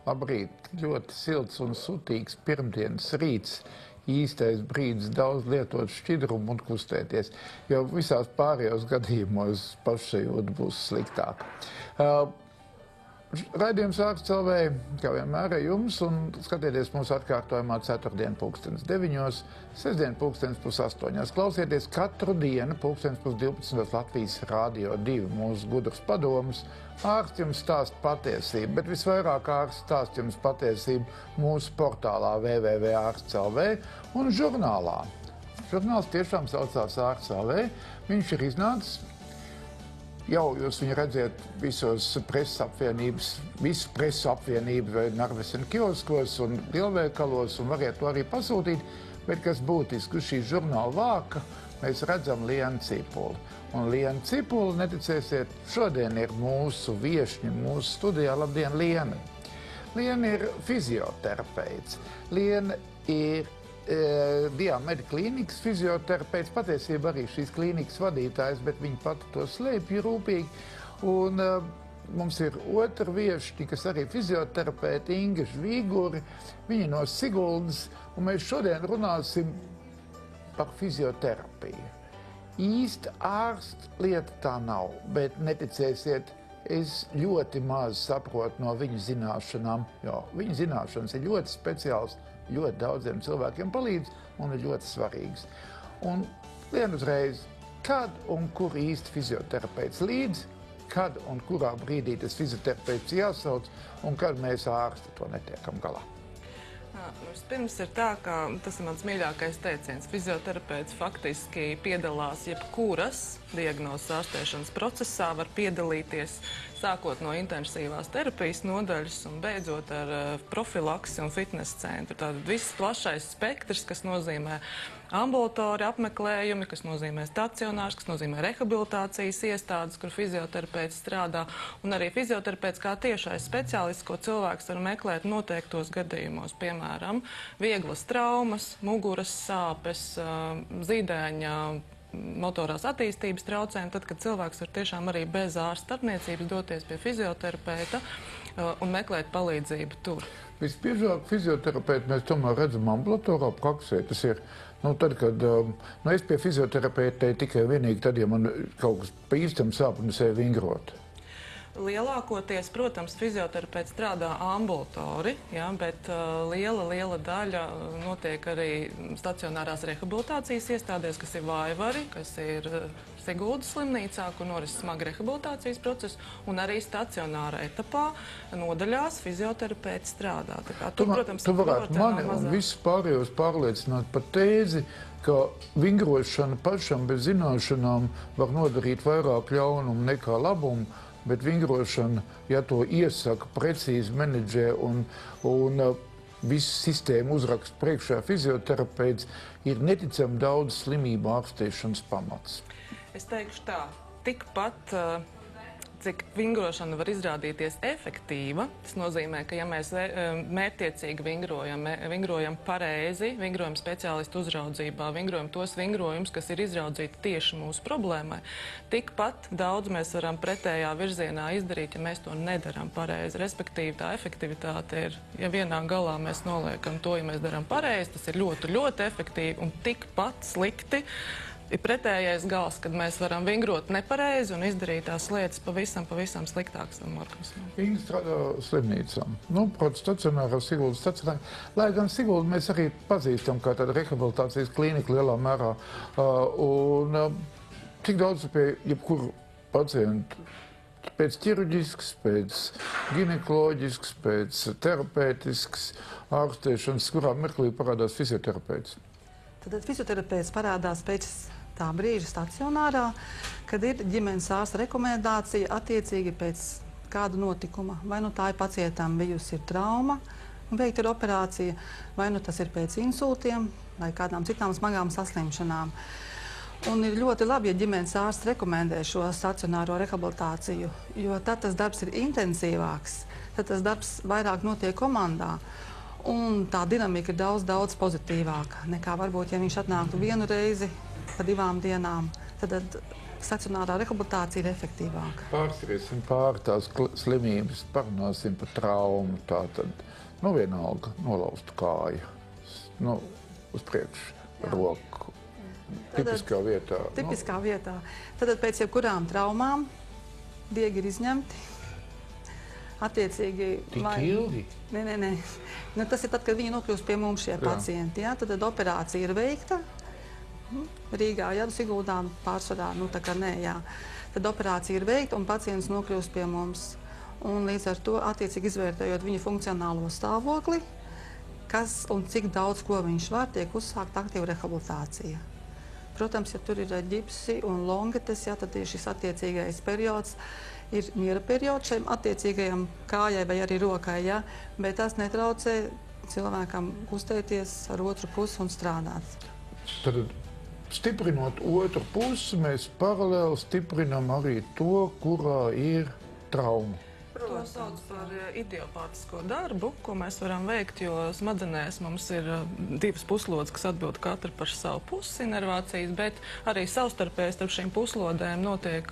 Labrīt, ļoti silts un sutīgs pirmdienas rīts, īstais brīdis daudz lietot šķidrumu un kustēties, jo visās pārējos gadījumos pašsajūta būs sliktāk. Raidījums Ārsts LV, kā vienmēr ar jums, un skatieties mūsu atkārtojumā ceturtdien 9:00, sestdien 7:30. Klausieties katru dienu 11:12 Latvijas Rādio 2 mūsu gudrs padomus. Ārsts jums stāsta patiesību, bet visvairāk ārsts stāsta jums patiesību mūsu portālā www.ārsts.lv un žurnālā. Žurnāls tiešām saucās Ārsts LV, viņš ir iznācis. Jau jūs viņu redziet visos preses apvienības, visu preses apvienību vai Narvesen kioskos un lielveikalos un variet to arī pasūtīt, bet kas būtiski uz šī žurnāla vāka, mēs redzam Lienu Cipuli. Un Liena Cipuli, neticēsiet, šodien ir mūsu viešņa, mūsu studijā. Labdien, Liena! Liena ir fizioterapeits. Liena ir Diamedi klīnikas fizioterapeits, patiesībā arī šīs klīnikas vadītājs, bet viņa pati to slēpj rūpīgi. Un mums ir otra viešņa, kas arī fizioterapeita, Inga Žvīguri. Viņa no Siguldas, un mēs šodien runāsim par fizioterapiju. Īsta ārsta lieta tā nav, bet neticēsiet, es ļoti maz saprotu no viņa zināšanām, jo viņa zināšanas ir ļoti speciāls, ļoti daudziem cilvēkiem palīdz un ir ļoti svarīgs. Un Liena uzreiz, kad un kur īsti fizioterapeits līdz, kad un kurā brīdī tas fizioterapeits jāsauc un kad mēs ārsti to netiekam galā. Vispirms ir tā, ka tas ir mans mīļākais teiciens. Fizioterapeits faktiski piedalās jebkuras diagnozes ārstēšanas procesā, var piedalīties sākot no intensīvās terapijas nodaļas un beidzot ar profilaksi un fitness centru. Tātad viss plašais spektrs, kas nozīmē ambulatori apmeklējumi, kas nozīmē stacionārs, kas nozīmē rehabilitācijas iestādes, kur fizioterapeits strādā, un arī fizioterapeits kā tiešais speciālists, ko cilvēks var meklēt noteiktos gadījumos, piemēram, vieglas traumas, muguras sāpes, zīdaiņa, motorās attīstības traucējumi, tad, kad cilvēks var tiešām arī bez ārsta starpniecības doties pie fizioterapeita un meklēt palīdzību tur. Visbiežāk fizioterapeiti mēs tomēr redzam ambulatorā praksē. Tas ir, tad, kad es pie fizioterapeita tikai vienīgi tad, ja man kaut kas pa īstam sāp un es eju vingrot. Lielākoties, protams, fizioterapeits strādā ambulatori, bet liela daļa notiek arī stacionārās rehabilitācijas iestādēs, kas ir Vaivari, kas ir Siguldas slimnīcā, kur noris smagi rehabilitācijas process, un arī stacionāra etapā nodaļās fizioterapeits strādā. Tu varētu mani un visus pārējos pārliecināt par tēzi, ka vingrošana pašam bez zināšanām var nodarīt vairāk ļaunumu nekā labumu, bet vingrošana, ja to iesaka, precīzi menedžē un visu sistēmu uzraksta priekšā fizioterapeits, ir neticami daudz slimību ārstēšanas pamats. Es teikšu tā, tikpat cik vingrošana var izrādīties efektīva, tas nozīmē, ka ja mēs mērķtiecīgi vingrojam pareizi, vingrojam speciālistu uzraudzībā, vingrojam tos vingrojumus, kas ir izraudzīti tieši mūsu problēmai, tikpat daudz mēs varam pretējā virzienā izdarīt, ja mēs to nedaram pareizi. Respektīvi, tā efektivitāte ir, ja vienā galā mēs noliekam to, ja mēs daram pareizi, tas ir ļoti, ļoti efektīvi un tikpat slikti. Ir pretējais gals, kad mēs varam vingrot nepareizi un izdarīt tās lietas pavisam sliktākas tam organismam. Inga strādā slimnīcām. Protams, stacionārā Siguldas stacionārā. Lai gan Siguldu mēs arī pazīstam kā tāda rehabilitācijas klīnika lielā mērā. Un cik daudz pie jebkuru pacientu pēc ķirurģisks, pēc ginekoloģisks, pēc terapeitisks ārstēšanas, kurā mirklī parādās fizioterapeits? Tad fizioterapeits parādās pēc tā brīža stacionārā, kad ir ģimenes ārsta rekomendācija attiecīgi pēc kāda notikuma. Vai tā ir pacientam bijusi trauma, veikta ir operācija, vai tas ir pēc insultiem vai kādām citām smagām saslimšanām. Un ir ļoti labi, ja ģimenes ārsts rekomendē šo stacionāro rehabilitāciju, jo tad tas darbs ir intensīvāks, tad tas darbs vairāk notiek komandā. Un tā dinamika ir daudz pozitīvāka nekā varbūt, ja viņš atnāktu vienu reizi pa 2 dienām. Tad stacionārā rehabilitācija ir efektīvāka. Pārskriesim pāri tās slimības, parunāsim par traumu, tātad, vienalga, nolaustu kāju, uz priekšu roku, tipiskā vietā. Tipiskā vietā. Tad pēc jebkurām traumām diegi ir izņemti. Attiecīgi... Tik ilgi? Nē. Tas ir tad, kad viņi nokļūst pie mums šie pacienti. Tad operācija ir veikta. Rīgā, Siguldā pārsvarā, tā kā nē, jā. Tad operācija ir veikta un pacients nokļūst pie mums. Un līdz ar to, attiecīgi izvērtējot viņa funkcionālo stāvokli, kas un cik daudz ko viņš var, tiek uzsākt aktīva rehabilitācija. Protams, ja tur ir ģipsi un longetes, tad ir šis attiecīgais periods, ir miera periods šiem attiecīgajam kājai vai arī rokai, bet tas netraucē cilvēkam kustēties ar otru pusi un strādāt. Tad, stiprinot otru pusi, mēs paralēli stiprinam arī to, kurā ir trauma. To sauc par idiopātisko darbu, ko mēs varam veikt, jo smadzenēs mums ir divas puslodes, kas atbild katra par savu pusi inervācijas, bet arī savstarpēji starp šīm puslodēm notiek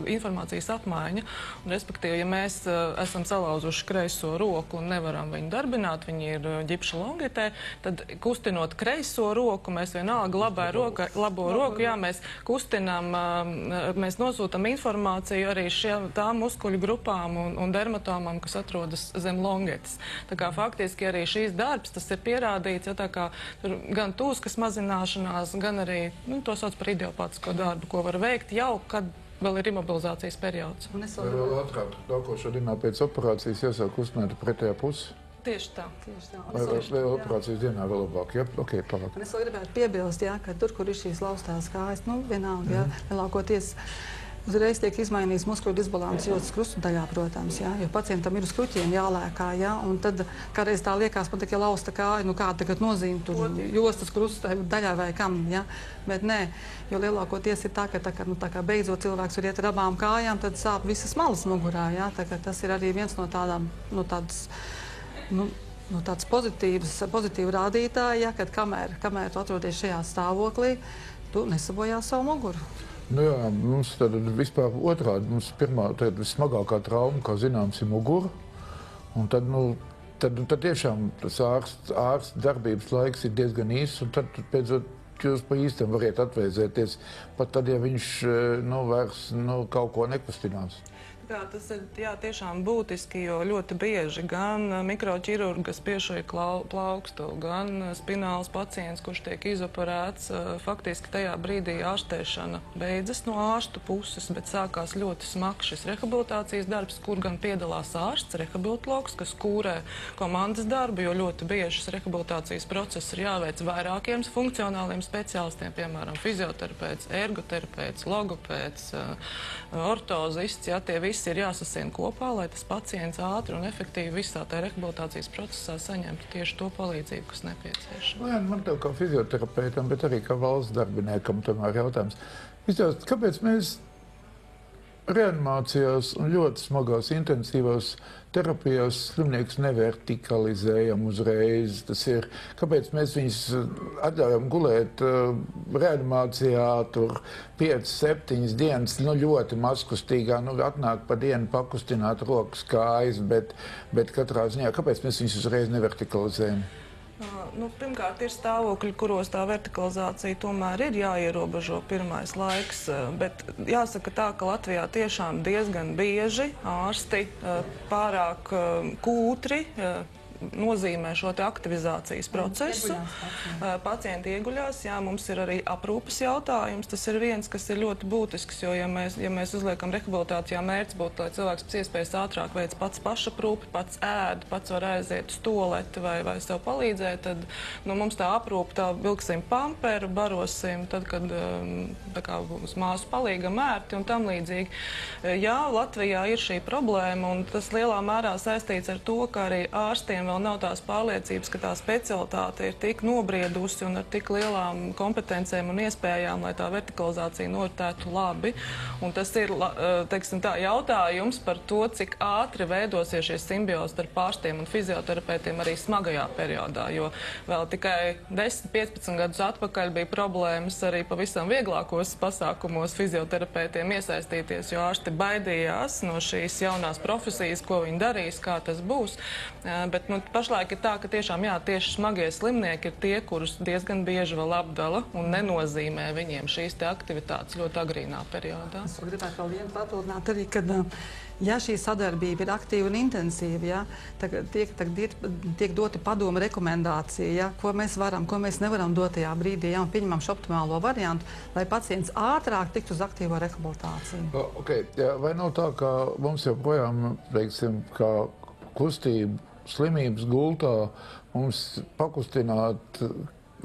informācijas apmaiņa. Un, respektīvi, ja mēs esam salauzuši kreiso roku un nevaram viņu darbināt, viņi ir ģipša longetē, tad kustinot kreiso roku, mēs vienalga labo roku, mēs kustinām, mēs nosūtam informāciju arī tām muskuļu grupām un dermatomam, kas atrodas zem longetes. Tā kā faktiski arī šīs darbs, tas ir pierādīts, tā kā tur gan tūskas mazināšanās, gan arī, to sauc par idiopātisko darbu, ko var veikt jau, kad vēl ir imobilizācijas periods. Vēl atkal, nākošo dienā pēc operācijas jāsāk kustināt pretējā pusi? Tieši tā. Vai operācijas dienā vēl labāk, Ok, palāk. Es vēl gribētu piebilst, ka tur, kur ir šīs laustās kājas, vienalga, lielākoties uzreiz tiek izmainīts muskuļu disbalans jūtas krustudaļā, protams, jo pacientam ir uz kruķiem jālēkā, un tad kādreiz tā liekas, pat tikai lausta kāja, kāda tagad nozīme tur jostas krustudaļā vai kam, bet nē, jo lielākoties ir tā, ka beidzot cilvēks var iet ar abām kājām, tad sāp visas malas mugurā, tā kā tas ir arī viens no tāds pozitīvu rādītāju, kad kamēr tu atrodies šajā stāvoklī, tu nesabojā savu muguru. Mums tad vispār otrādi, mums pirmā, vismagākā trauma, kā zināms, ir mugura. Un tad tiešām tas ārsta darbības laiks ir diezgan īss, un tad pēcot jūs pa īstam variet atvēzēties, pat tad, ja viņš vairs kaut ko nekustinās. Tas ir tiešām būtiski, jo ļoti bieži gan mikroķirurgi, kas piešoja plaukstu, gan spināls pacients, kurš tiek izoperēts, faktiski tajā brīdī ārstēšana beidzas no ārstu puses, bet sākās ļoti smags šis rehabilitācijas darbs, kur gan piedalās ārsts, rehabilitologs, kas kūrē komandas darbu, jo ļoti bieži šis rehabilitācijas process ir jāveic vairākiem funkcionāliem speciālistiem, piemēram, fizioterapeits, ergoterapeits, logopēds, ortozists, tie visi ir jāsasien kopā, lai tas pacients ātri un efektīvi visā tajā rehabilitācijas procesā saņemtu tieši to palīdzību, kas nepieciešama. Man tev kā fizioterapeitam, bet arī kā valsts darbiniekam tomēr jautājums. Kāpēc mēs reanimācijās un ļoti smagās intensīvās terapijās slimniekus nevertikalizējam uzreiz? Tas ir, kāpēc mēs viņus atļaujam gulēt reanimācijā tur 5-7 dienas, ļoti mazkustīgā, atnāk pa dienu pakustināt rokas, kājas, bet katrā ziņā, kāpēc mēs viņus uzreiz nevertikalizējam? Pirmkārt, ir stāvokļi, kuros tā vertikalizācija tomēr ir jāierobežo pirmais laiks, bet jāsaka tā, ka Latvijā tiešām diezgan bieži ārsti pārāk kūtri nozīmē šo te aktivizācijas procesu. Pacienti ieguļās, mums ir arī aprūpes jautājums. Tas ir viens, kas ir ļoti būtisks, jo, ja mēs uzliekam rehabilitācijā mērķis būtu, lai cilvēks pēc iespējas ātrāk veic pats pašaprūpi, pats ēd, pats var aiziet uz toaleti vai sev palīdzēt, tad mums tā aprūpe, tā vilksim pamperu, barosim, tad, kad būs māsu palīgam ērti un tam līdzīgi. Jā, Latvijā ir šī problēma, un tas lielā mērā saistīts ar to, ka arī ārstiem pacientiem vēl nav tās pārliecības, ka tā specialitāte ir tik nobriedusi un ar tik lielām kompetencēm un iespējām, lai tā vertikalizācija noritētu labi. Un tas ir, teiksim tā, jautājums par to, cik ātri veidosies šie simbiozi starp ārstiem un fizioterapeitiem arī smagajā periodā, jo vēl tikai 10-15 gadus atpakaļ bija problēmas arī pavisam vieglākos pasākumos fizioterapeitiem iesaistīties, jo ārsti baidījās no šīs jaunās profesijas, ko viņi darīs, kā tas būs. Bet pašlaik ir tā, ka tiešām tieši smagie slimnieki ir tie, kurus diezgan bieži vēl apdala un nenozīmē viņiem šīs te aktivitātes ļoti agrīnā periodā. Es gribētu vēl vienu papildināt arī, kad ja šī sadarbība ir aktīva un intensīva, tiek doti padomi, rekomendācija, ko mēs varam, ko mēs nevaram dot tajā brīdī, un pieņemam šo optimālo variantu, lai pacients ātrāk tiktu uz aktīvo rehabilitāciju. Vai nav tā, ka mums joprojām, teiksim, kā kustība slimības gultā, mums pakustināt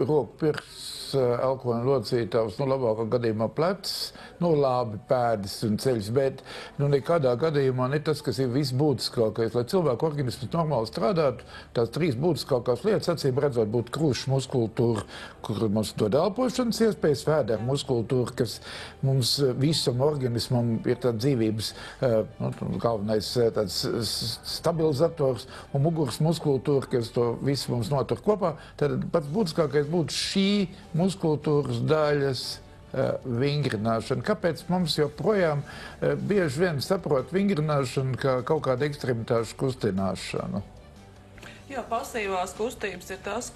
roku, pirksts, elkoņa locītavs, labākā gadījumā plecs, labi pēdas un ceļš, bet nekādā gadījumā ne tas, kas ir visbūtiskākais. Lai cilvēku organisms normāli strādātu, tās 3 būtiskākās lietas, acīm redzot, būtu krūšu muskultūra, kur mums dod elpošanas iespējas, vēdera muskultūra, kas mums visam organismam ir tā dzīvības galvenais tāds stabilizators, un muguras muskultūra, kas to visu mums notur kopā. Tad pats būtiskākais būtu šī muskultūras daļas vingrināšana. Kāpēc mums joprojām bieži vien saprot vingrināšanu kā kaut kādu ekstremitāšu kustināšanu? Jā, pasīvās kustības ir tās,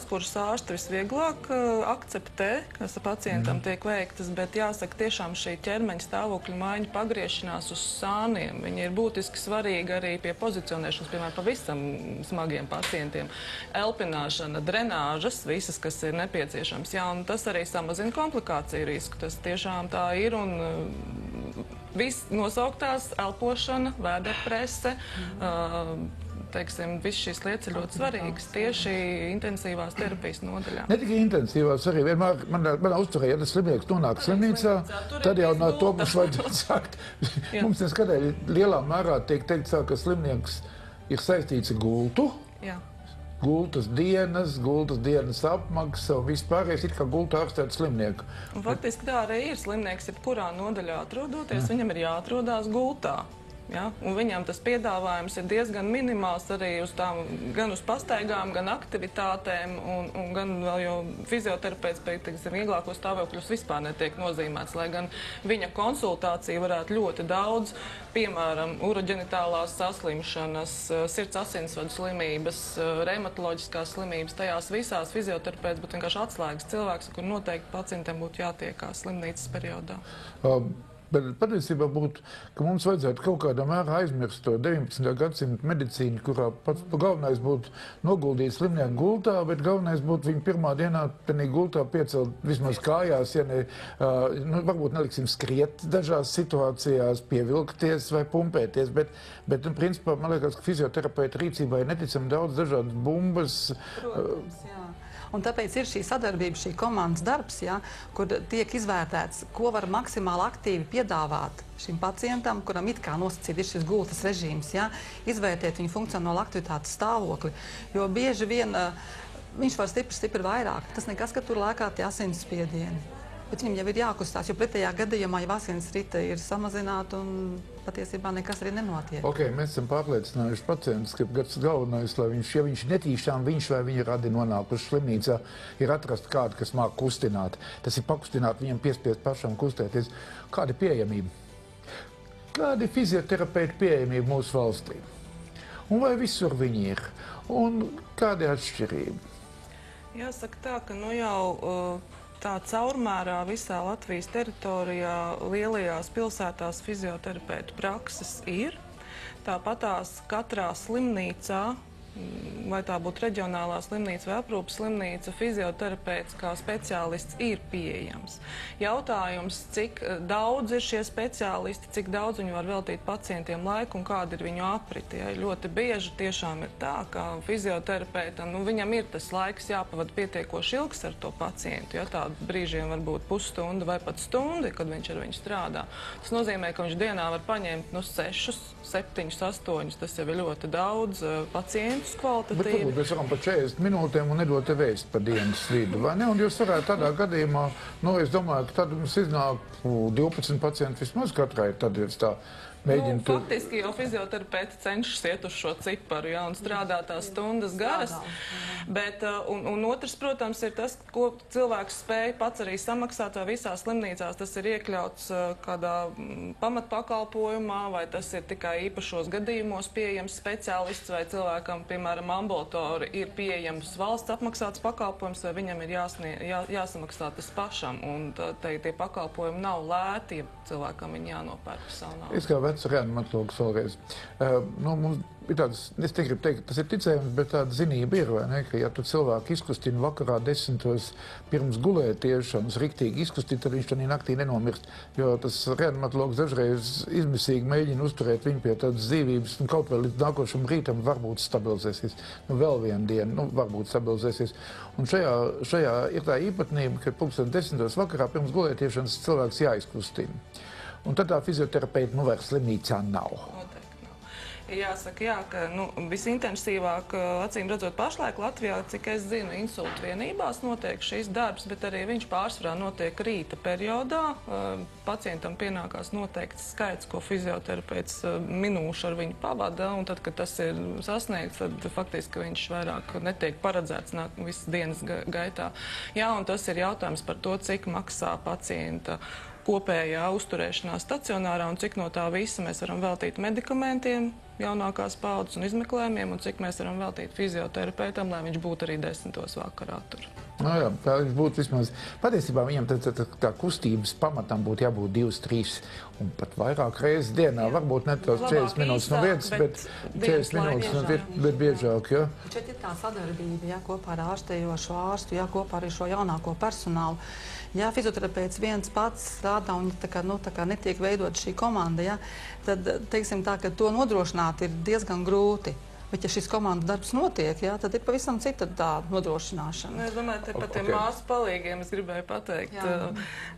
kuras ārsti visvieglāk akceptē, kas pacientam tiek veiktas, bet jāsaka, tiešām šī ķermeņa stāvokļa maiņa pagriešanās uz sāniem. Viņa ir būtiski svarīga arī pie pozicionēšanas, piemēram, pavisam smagiem pacientiem. Elpināšana, drenāžas, visas, kas ir nepieciešams. Jā, un tas arī samazina komplikāciju risku. Tas tiešām tā ir, un viss nosauktās elpošana, vēderprese, teiksim, viss šīs lietas ir ļoti svarīgas tieši intensīvās terapijas nodaļā. Ne tikai intensīvās, arī vienmēr manā uzturē, ja tas slimnieks nonāk slimnīcā, tad jau no to mums vajadzētu sākt. Mums neskatēļ lielā mērā tiek teikt, ka slimnieks ir saistīts ar gultu. Jā. Gultas dienas apmaksa un vispārējais ir kā gultu ārstēt slimnieku. Un faktiski tā arī ir. Slimnieks jebkurā nodaļā atrodoties, viņam ir jāatrodās gultā. Ja? Un viņam tas piedāvājums ir diezgan minimāls arī uz tām, gan uz pastaigām, gan aktivitātēm, un gan vēl jau fizioterapeits, teiksim, vieglākos stāvokļus vispār netiek nozīmēts, lai gan viņa konsultācija varētu ļoti daudz, piemēram, uroģenitālās saslimšanas, sirds asinsvadu slimības, reumatoloģiskās slimības, tajās visās fizioterapeits būtu vienkārši atslēgas cilvēks, kur noteikti pacientiem būtu jātiekās slimnīcas periodā. Bet patiesībā būtu, ka mums vajadzētu kaut kādā mērā aizmirst to 19. gadsimta medicīnu, kurā pats galvenais būtu noguldīt slimnieku gultā, bet galvenais būtu viņu pirmā dienā tenī gultā piecelt vismaz kājās, ja ne, varbūt neliksim skriet dažās situācijās, pievilkties vai pumpēties, bet principā, man liekas, ka fizioterapeita rīcībā ir neticami daudz dažādas bumbas. Protams, jā. Un tāpēc ir šī sadarbība, šī komandas darbs, kur tiek izvērtēts, ko var maksimāli aktīvi piedāvāt šim pacientam, kuram it kā nosacīt ir šis gultas režīms, izvērtēt viņu funkcionālo aktivitātes stāvokli, jo bieži vien viņš var stipri vairāk. Tas nekas, ka tur lēkā tie asinsspiedieni. Bet viņam jau ir jākustās, jo pretējā gadījumā jau asinsrite ir samazināta un patiesībā nekas arī nenotiek. Mēs esam pārliecinājuši pacientus, ka galvenais, lai ja viņš netīšām, viņš vai viņa radi nonākuši slimnīcā, ir atrast kādu, kas māk kustināt. Tas ir pakustināt viņam, piespiest pašam kustēties. Kāda ir pieejamība? Kāda ir fizioterapeita pieejamība mūsu valstī? Un vai visur viņi ir? Un kāda ir atšķirība? Jāsaka tā, ka jau tā caurmērā visā Latvijas teritorijā lielajās pilsētās fizioterapeitu prakses ir. Tāpatās katrā slimnīcā, vai tā būtu reģionālā slimnīca vai aprūpes slimnīca, fizioterapeits kā speciālists ir pieejams. Jautājums, cik daudz ir šie speciālisti, cik daudz viņi var veltīt pacientiem laiku un kāda ir viņu apriti. Ja? Ļoti bieži tiešām ir tā, ka fizioterapeitam, viņam ir tas laiks jāpavada pietiekoši ilgs ar to pacientu. Ja? Tādu brīžiem var būt pusstunda vai pat stundi, kad viņš ar viņu strādā. Tas nozīmē, ka viņš dienā var paņemt 6, 7, 8, tas jau ir ļoti daudz pacientu. pacientus kvalitatīvi. Bet varbūt mēs varam pa 40 minūtēm un nedot te vēst pa dienas vidu, vai ne? Un jūs varētu tādā gadījumā, es domāju, ka tad mums iznāk 12 pacienti vismaz katrai, tad ir tā. Faktiski jau fizioterapeiti cenšas iet uz šo ciparu, un strādā tās stundas garas. Bet, un otrs, protams, ir tas, ko cilvēks spēja pats arī samaksāt, vai visās slimnīcās tas ir iekļauts kādā pamatpakalpojumā, vai tas ir tikai īpašos gadījumos pieejams speciālists, vai cilvēkam, piemēram, ambulatori ir pieejams valsts apmaksāts pakalpojums, vai viņam ir jāsamaksā tas pašam. Un tie pakalpojumi nav lēti, ja cilvēkam viņi jānopērk personāli. Reanimatologs vēlreiz. Mums ir tāds, es negribu teikt, tas ir ticējums, bet tāda zinība ir, vai ne, ka ja tu cilvēku izkustina vakarā 10 pirms gulētiešanas riktīgi izkustīt, tad viņš tādā naktī nenomirst, jo tas reanimatologs dažreiz izmisīgi mēģina uzturēt viņu pie tādas dzīvības, un kaut vēl līdz nākošam rītam varbūt stabilizēsies. Vēl vienu dienu, varbūt stabilizēsies. Un šajā ir tā īpatnība, ka 10 vakarā pirms gulētiešanas cilvēks jāizkustina. Un tad tā fizioterapeita vairs slimnīcā nav. Noteikti nav. Jāsaka, ka visintensīvāk, acīm redzot, pašlaik Latvijā, cik es zinu, insultu vienībās notiek šīs darbs, bet arī viņš pārsvarā notiek rīta periodā. Pacientam pienākās noteikts skaits, ko fizioterapeits minūšu ar viņu pavada, un tad, kad tas ir sasniegts, tad faktiski viņš vairāk netiek paredzēts visas dienas gaitā. Jā, un tas ir jautājums par to, cik maksā pacienta kopējā uzturēšanās stacionārā un cik no tā visa mēs varam veltīt medikamentiem, jaunākās paudzes un izmeklējumiem, un cik mēs varam veltīt fizioterapeitam, lai viņš būtu arī 10. vakarā tur. Jā, tā viņš būtu vismaz. Patiesībā viņam tā kustības pamatam būtu jābūt 2, 3 un pat vairāk reizes dienā. Varbūt ne tās 40 minūtes no vietas, bet 40 minūtes, bet biežāk. Ja? Šeit ir tā sadarbība, kopā ar ārstējošo ārstu, kopā ar šo jaunāko personālu. Ja fizioterapeits viens pats strādā un tā kā netiek veidot šī komanda, tad, teiksim tā, ka to nodrošināt ir diezgan grūti. Bet, ja šis komandas darbs notiek, tad ir pavisam cita tā nodrošināšana. Es domāju, par tiem māsu palīgiem es gribēju pateikt.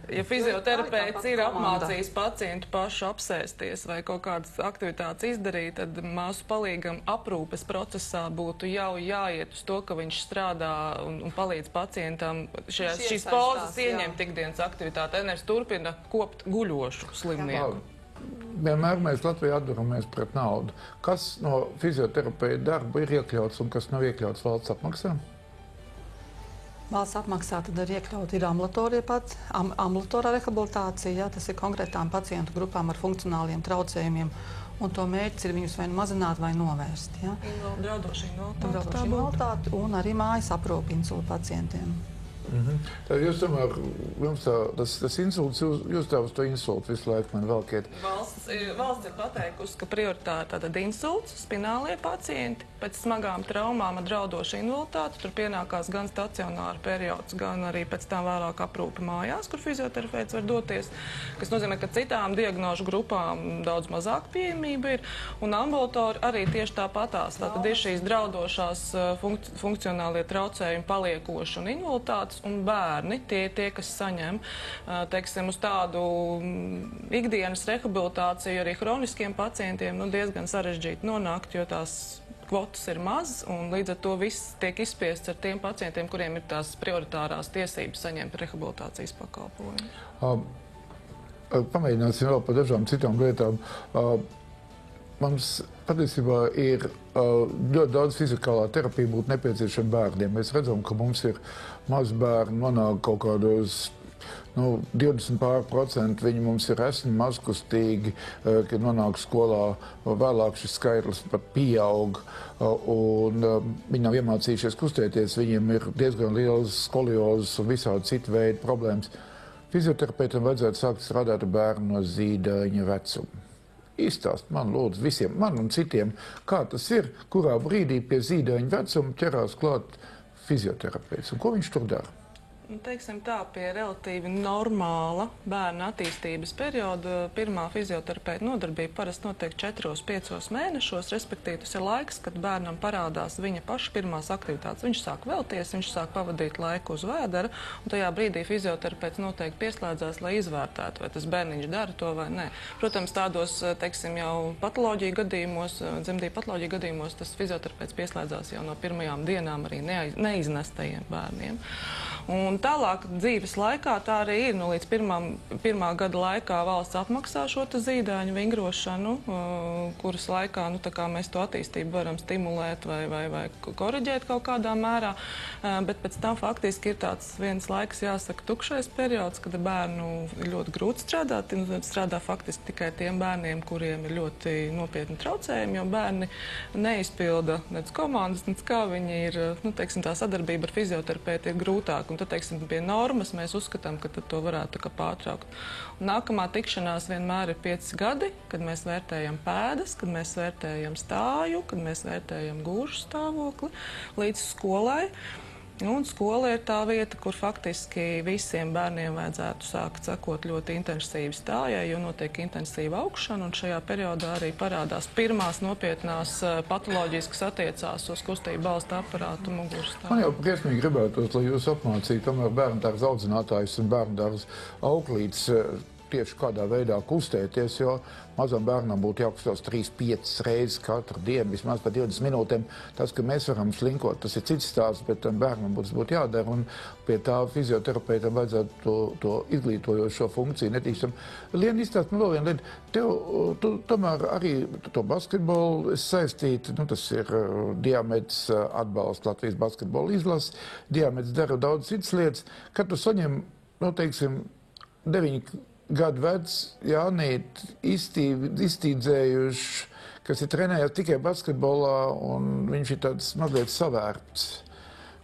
Ja fizioterapeits ir apmācījis pacientu pašu apsēsties vai kaut kādas aktivitātes izdarīt, tad māsu palīgam aprūpes procesā būtu jau jāiet uz to, ka viņš strādā un palīdz pacientam šīs pauzes ieņemt ikdienas aktivitāti. Nevis turpina kopt guļošu slimnieku. Vienmēr mēs Latvijā atduramies pret naudu. Kas no fizioterapeita darba ir iekļauts un kas nav iekļauts valsts apmaksā? Valsts apmaksā tad ir iekļauta ambulatorā rehabilitācija, tas ir konkrētām pacientu grupām ar funkcionāliem traucējumiem. Un to mērķis ir viņus vai mazināt vai novērst. Draudoša invaliditāte un arī mājas aprūpe insultu pacientiem. Tad jūs tomēr, tas insults, jūs tā uz to insultu visu laiku man velkiet. Valsts ir pateikusi, ka prioritāte tātad insults, spinālie pacienti, pēc smagām traumām ar draudošu invaliditāti, tur pienākās gan stacionāra periods, gan arī pēc tam vēlāk aprūpe mājās, kur fizioterapeits var doties, kas nozīmē, ka citām diagnožu grupām daudz mazāk pieejamība ir, un ambulatori arī tieši tāpatās. Tātad ir šīs draudošās funkcionālie traucējumi paliekoši un invaliditātes, un bērni, tie, kas saņem, teiksim, uz tādu ikdienas rehabilitāciju arī hroniskiem pacientiem, diezgan sarežģīti nonākt, jo tās kvotas ir maz, un līdz ar to viss tiek izspiests ar tiem pacientiem, kuriem ir tās prioritārās tiesības saņemt rehabilitācijas pakalpojumu. Pamēģināsim vēl par dažām citām lietām. Mums patiesībā ir ļoti daudz fizikālā terapija būtu nepieciešama bērniem. Mēs redzam, ka mums ir maz bērni, nonāk kaut kādos 20% viņi mums ir esni mazkustīgi, kad nonāk skolā, vēlāk šis skaitlis pat pieaug, un viņi nav iemācījušies kustēties, viņiem ir diezgan liels skoliozes un visādi citu veidu problēmas. Fizioterapeitam vajadzētu sākt strādāt ar bērnu no zīdaiņa vecuma. Izstāst man, lūdzu, visiem, man un citiem, kā tas ir, kurā brīdī pie zīdaiņa vecuma ķerās klāt fizioterapeits un ko viņš tur dara? Teiksim tā, pie relatīvi normāla bērna attīstības perioda pirmā fizioterapeita nodarbība parasti notiek 4–5 mēnešos, respektīvi tas ir laiks, kad bērnam parādās viņa paša pirmās aktivitātes. Viņš sāk velties, viņš sāk pavadīt laiku uz vēdera, un tajā brīdī fizioterapeits noteikti pieslēdzās, lai izvērtētu, vai tas bērniņš dara to vai nē. Protams, tādos, teiksim, jau patoloģiju gadījumos, dzemdību patoloģiju gadījumos, tas fizioterapeits pieslēdzās jau no pirmajām dienām arī neiznestējiem bērniem. Un tālāk dzīves laikā tā arī ir. Līdz pirmā gada laikā valsts apmaksā šo zīdaiņu vingrošanu, kuras laikā mēs to attīstību varam stimulēt vai koriģēt kaut kādā mērā. Bet pēc tam faktiski ir tāds viens laiks, jāsaka, tukšais periods, kad bērnu ir ļoti grūti strādāt. Strādā faktiski tikai tiem bērniem, kuriem ir ļoti nopietni traucējumi, jo bērni neizpilda nec komandas, nec kā viņi ir, teiksim, tā sadarbība ar fizioterapeitu ir grūtāka. Un tad, teiksim, pie normas mēs uzskatām, ka to varētu pārtraukt. Un nākamā tikšanās vienmēr ir 5 gadi, kad mēs vērtējam pēdas, kad mēs vērtējam stāju, kad mēs vērtējam gūžu stāvokli līdz skolai. Un skola ir tā vieta, kur faktiski visiem bērniem vajadzētu sākt sekot ļoti intensīvi stājai, jo notiek intensīva augšana, un šajā periodā arī parādās pirmās nopietnās patoloģijas, kas attiecās uz kustību balsta aparātu muguras stāvu. Man jau briesmīgi gribētos, lai jūs apmācītu tomēr bērndārza audzinātājus un bērndārza auklītes tieši kādā veidā kustēties, jo mazam bērnam būtu jākustās 3–5 reizes katru dienu, vismaz par 20 minūtēm. Tas, ka mēs varam slinkot, tas ir cits stāsts, bet tam bērnam būtu jādara, un pie tā fizioterapeitam vajadzētu to izglītojošo funkciju netīšam. Liena, izstāst man vēl vienu lietu. Tu tomēr arī to basketbolu saistīti, tas ir Diamets atbalsts Latvijas basketbola izlases. Diamets dara daudz citas lietas. Kad tu saņem, teiksim, 9 gadu vecs Jānīti iztīdzējuši, kas ir trenējies tikai basketbolā, un viņš ir tāds mazliet savērts.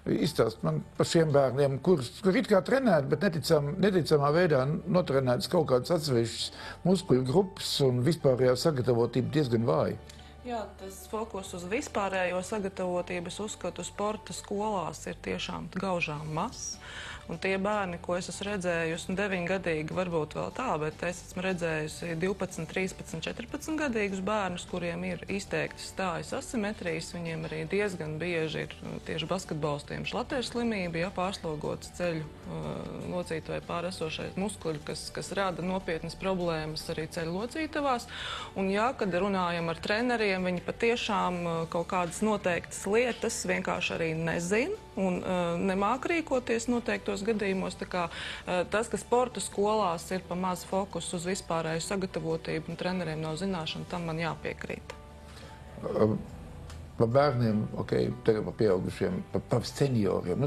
Izstāst man par šiem bērniem, kur it kā trenēt, bet neticamā veidā notrenētas kaut kādas atsevišķas muskuļu grupas un vispārējā sagatavotība diezgan vāja. Jā, tas fokus uz vispārējo sagatavotību, es uzskatu, sporta skolās ir tiešām gaužām mazs. Un tie bērni, ko es esmu redzējusi, 9-gadīgi varbūt vēl tā, bet es esmu redzējusi 12, 13, 14 gadīgus bērnus, kuriem ir izteikti stājas asimetrijas. Viņiem arī diezgan bieži ir tieši basketbolistiem šlateru slimība, pārslogots ceļu locītavai pāresošais muskuļi, kas rada nopietnas problēmas arī ceļu locītavās. Un jā, kad runājam ar treneriem, viņi patiešām kaut kādas noteiktas lietas vienkārši arī nezin un nemāk rīkoties noteiktos gadījumos. Tā kā tas, ka sporta skolās ir pa maz fokus uz vispārēju sagatavotību un treneriem nav zināšana, tam man jāpiekrīt. Par bērniem, tagad par pieaugušiem, par senioriem.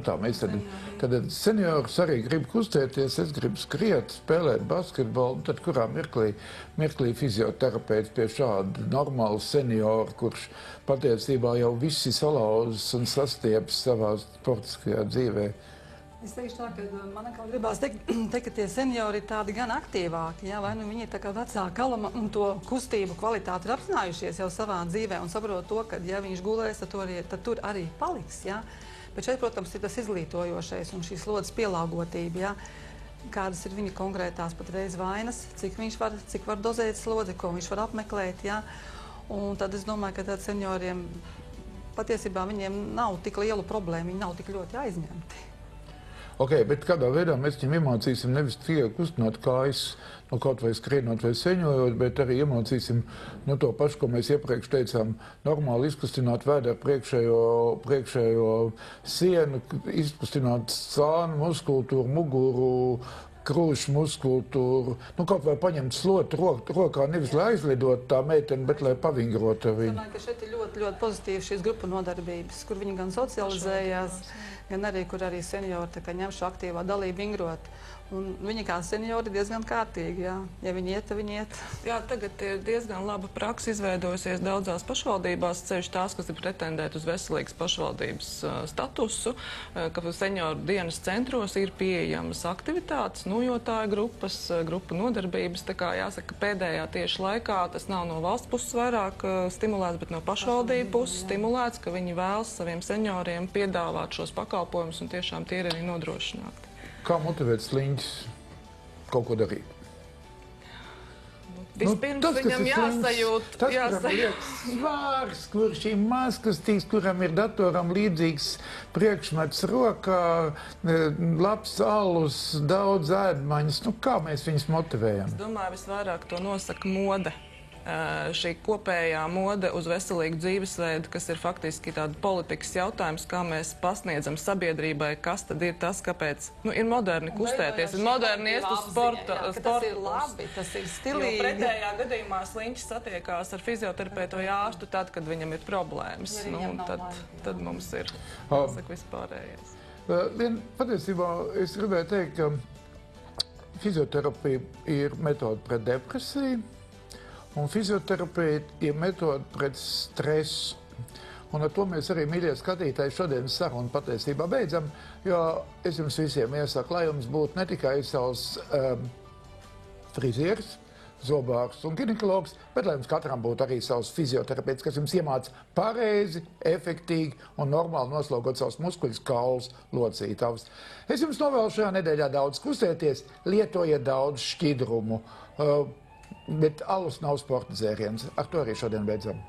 Tad seniors arī grib kustēties, es gribu skriet, spēlēt basketbolu, tad kurā mirklī fizioterapeits pie šāda normāla seniora, kurš patiesībā jau visi salauzis un sastieps savā sportiskajā dzīvē. Es teikšu tā, ka man atkal gribās teikt, ka tie seniori ir tādi gan aktīvāki, vai viņi ir tā kā vecāka kalama un to kustību kvalitāti ir apzinājušies jau savā dzīvē un saprot to, ka ja viņš gulēs, tad tur arī paliks. Bet šeit, protams, ir tas izglītojošais un šīs slodzes pielāgotība. Kādas ir viņa konkrētās patreiz vainas, cik var dozēt slodzi, ko viņš var apmeklēt. Un tad es domāju, ka tad senioriem patiesībā viņiem nav tik lielu problēmu, viņi nav tik ļoti aizņemti. Bet kādā veidā mēs viņam iemācīsim nevis tikai kustināt kājas, kaut vai skrienot vai seņojot, bet arī iemācīsim to pašu, ko mēs iepriekš teicām, normāli izkustināt vēdera priekšējo sienu, izkustināt sānu muskultūru, muguru, krūšu muskultūru, kaut vai paņemt slotu rokā, nevis lai aizlidot tā meiteni, bet lai pavingrot ar viņu. Es domāju, ka šeit ir ļoti, ļoti pozitīvi šīs grupu nodarbības, kur viņi gan socializējās, gan arī, kur arī seniori ņem šo aktīvā dalību vingrot. Un viņi kā seniori diezgan kārtīgi, ja viņi iet, tad viņi iet. Jā, tagad ir diezgan laba praksa izveidojusies daudzās pašvaldībās, ceļš tās, kas ir pretendēt uz veselīgas pašvaldības statusu, ka senioru dienas centros ir pieejamas aktivitātes, nojotāju grupas, grupu nodarbības. Tā kā jāsaka, pēdējā tieši laikā tas nav no valsts puses vairāk stimulēts, bet no pašvaldību puses stimulēts, ka viņi vēlas saviem senioriem piedāvāt šos pakalpojumus un tiešām tie ir arī nodrošināti. Kā motivēt sliņķis kaut ko darīt? Vispirms viņam jāsajūt, kuram liekas svārs, kur šī mazkastīgs, kuram ir datoram līdzīgs priekšmets rokā, labs alus, daudz ēdmaņas. Kā mēs viņus motivējam? Es domāju, visvairāk to nosaka mode. Šī kopējā mode uz veselīgu dzīvesveidu, kas ir faktiski tāda politikas jautājums, kā mēs pasniedzam sabiedrībai, kas tad ir tas, kāpēc ir moderni kustēties, ir moderni iest uz sporta. Tas ir labi, tas ir stilīgi. Jo pretējā gadījumā sliņķis satiekās ar fizioterapeitu vai ārstu tad, kad viņam ir problēmas. Tad mums ir vispārējais. Patiesībā es gribēju teikt, ka fizioterapija ir metode pret depresiju. Un fizioterapija ir metode pret stresu. Un ar to mēs arī, mīļie skatītāji, šodienas sarunu patiesībā beidzam, jo es jums visiem iesaku, lai jums būtu ne tikai savs frizieris, zobārs un ginekologs, bet lai jums katram būtu arī savs fizioterapeits, kas jums iemāca pareizi, efektīgi un normāli noslogot savus muskuļus, kaulus, locītavas. Es jums novēlu šajā nedēļā daudz kustēties, lietojiet daudz šķidrumu. Bet alus nav sporta dzēriens. Ar to arī šodien beidzam.